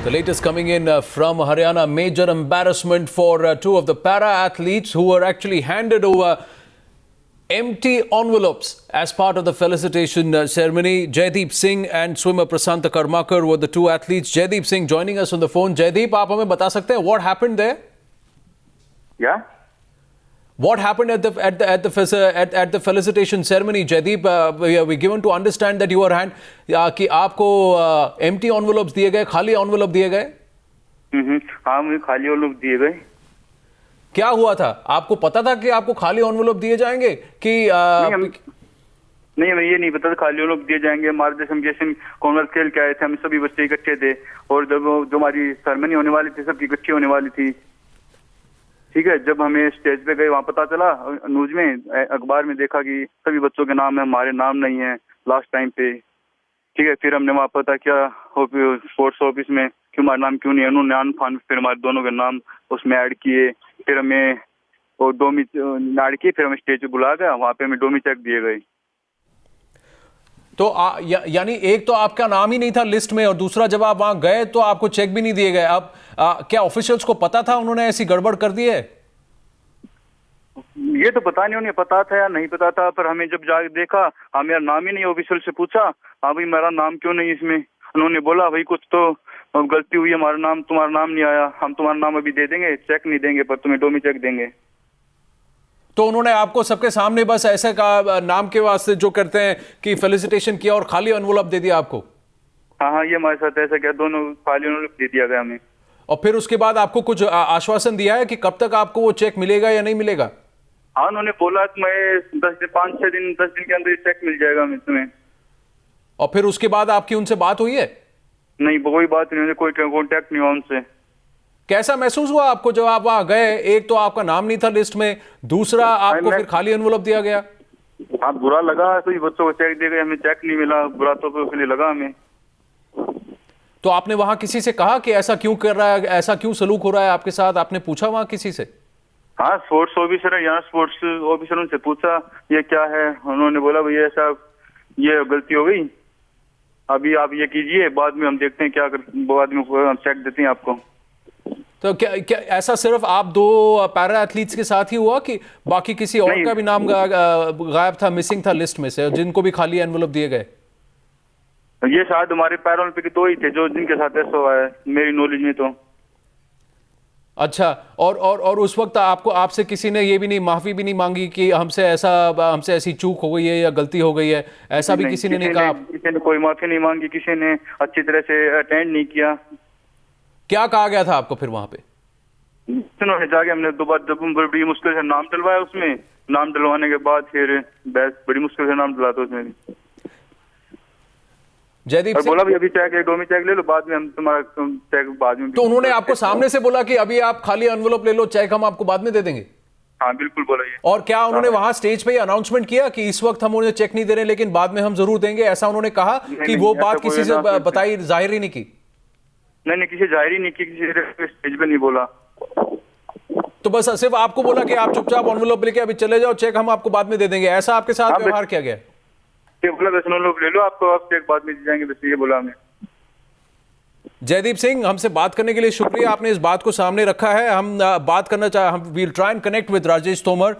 The latest coming in from Haryana, major embarrassment for two of the para-athletes who were actually handed over empty envelopes as part of the felicitation ceremony. Jaideep Singh and swimmer Prasanta Karmakar were the two athletes. Jaideep Singh joining us on the phone. Jaideep, आप हमें बता सकते हैं what happened there? Yeah. What happened at the felicitation ceremony, Jaideep? We given to understand that you were कि आपको empty envelopes दिए गए, खाली envelope दिए गए? हाँ, मुझे खाली envelope दिए गए। क्या हुआ था? आपको पता था कि आपको खाली envelope दिए जाएंगे कि नहीं, हमें ये नहीं पता था खाली envelope दिए जाएंगे। हमारे देश में जैसे कॉमनवेल्थ खेल के आए थे, हम सभी बच्चे इकट्ठे थे और जब जो हमारी सेरेमनी होने वाली थी, सबकी इकट्ठी होने वाली थी। ठीक है, जब हमें स्टेज पे गए वहाँ पता चला, न्यूज में अखबार में देखा कि सभी बच्चों के नाम है, हमारे नाम नहीं है लास्ट टाइम पे। ठीक है, फिर हमने वहाँ पता किया स्पोर्ट्स ऑफिस में कि हमारा नाम क्यों नहीं है। उन्होंने आन फान फिर हमारे दोनों के नाम उसमें ऐड किए, फिर हमें वो डोमी ऐड किए, फिर हमें स्टेज पे बुला गया, वहाँ पे हमें डोमी चेक दिए गए। तो यानी एक तो आपका नाम ही नहीं था लिस्ट में और दूसरा जब आप वहां गए तो आपको चेक भी नहीं दिए गए। अब क्या ऑफिशियल्स को पता था उन्होंने ऐसी गड़बड़ कर दी है? ये तो पता नहीं, उन्हें पता था या नहीं पता था, पर हमें जब जाके देखा, हाँ मेरा नाम ही नहीं। ऑफिशियल से पूछा, हाँ भाई मेरा नाम क्यों नहीं इसमें? उन्होंने बोला भाई कुछ तो गलती हुई, हमारा नाम तुम्हारा नाम नहीं आया, हम तुम्हारा नाम अभी दे देंगे, चेक नहीं देंगे पर तुम्हें डोमी चेक देंगे। तो उन्होंने आपको सबके सामने बस ऐसे का नाम के वास्ते जो करते हैं कि फेलिसिटेशन किया और खाली एनवलप दे दिया आपको? हाँ, ये हमारे साथ ऐसा क्या, दोनों खाली एनवलप दे दिया गया हमें। और फिर उसके बाद आपको कुछ आश्वासन दिया है कि कब तक आपको वो चेक मिलेगा या नहीं मिलेगा? हाँ, उन्होंने बोला कि मैं 10 दिन के अंदर चेक मिल जाएगा तुम्हें। और फिर उसके बाद आपकी उनसे बात हुई है? नहीं, कोई बात नहीं, कोई कॉन्टेक्ट नहीं हुआ उनसे। कैसा महसूस हुआ आपको जब आप वहां गए? एक तो आपका नाम नहीं था लिस्ट में, दूसरा आपको फिर खाली एनवलप दिया गया। हाँ, बुरा लगा, तो बच्चों को चेक दे गए, हमें चेक नहीं मिला, बुरा तो इसलिए लगा हमें। तो आपने वहां किसी से कहा कि ऐसा क्यों कर रहा है, ऐसा क्यों सलूक हो रहा है आपके साथ? आपने पूछा वहां किसी से? हाँ, स्पोर्ट्स ऑफिसर है यहाँ, स्पोर्ट्स ऑफिसर, उनसे पूछा ये क्या है। उन्होंने बोला भाई ऐसा ये गलती हो गई, अभी आप ये कीजिए, बाद में हम देखते हैं क्या बाद में हम चेक देते हैं आपको। तो क्या ऐसा सिर्फ आप दो पैरा एथलीट्स के साथ ही हुआ कि बाकी किसी और का भी नाम गायब था, मिसिंग था लिस्ट में से, जिनको भी खाली एनवलप दिए गए? ये शायद हमारे पैरा ओलंपिक दो ही थे जो जिनके साथ ऐसा हुआ है मेरी नॉलेज में तो। अच्छा, और उस वक्त आपसे किसी ने ये भी नहीं, माफी भी नहीं मांगी कि हमसे ऐसी चूक हो गई है या गलती हो गई है? ऐसा भी किसी ने नहीं कहा? किसी ने कोई माफी नहीं मांगी, किसी ने अच्छी तरह से अटेंड नहीं किया। क्या कहा गया था आपको फिर वहां पे? उन्होंने जाके हमने दोबारा जब बड़ी मुश्किल से नाम डलवाया, उसमें नाम डलवाने के बाद फिर बड़ी मुश्किल से नाम डला था उसमें। जयदीप सिंह बोला भी अभी चेक डोमी चेक ले लो, बाद में हम तुम्हारा चेक बाद में। तो उन्होंने आपको सामने से बोला कि अभी आप खाली एनवलप ले लो, चेक हम आपको बाद में दे देंगे? हाँ बिल्कुल बोला ये। और क्या उन्होंने वहां स्टेज पे अनाउंसमेंट किया कि इस वक्त हम उन्हें चेक नहीं दे रहे लेकिन बाद में हम जरूर देंगे? ऐसा उन्होंने कहा कि वो बात किसी से बताई, जाहिर ही नहीं की? नहीं, किसी जाहिर ही नहीं की, किसी स्टेज पे नहीं बोला। तो बस सिर्फ आपको बोला कि आप चुपचाप एनवलप लेके अभी चले जाओ, चेक हम आपको बाद में दे देंगे, ऐसा आपके साथ व्यवहार किया गया? बोला 10 लोग ले लो, आपको आप चेक बाद में दे जाएंगे, बस ये बोला हमें। जयदीप सिंह, हमसे बात करने के लिए शुक्रिया, आपने इस बात को सामने रखा है। हम बात करना चाहे, हम we'll try and connect with Rajesh Tomar.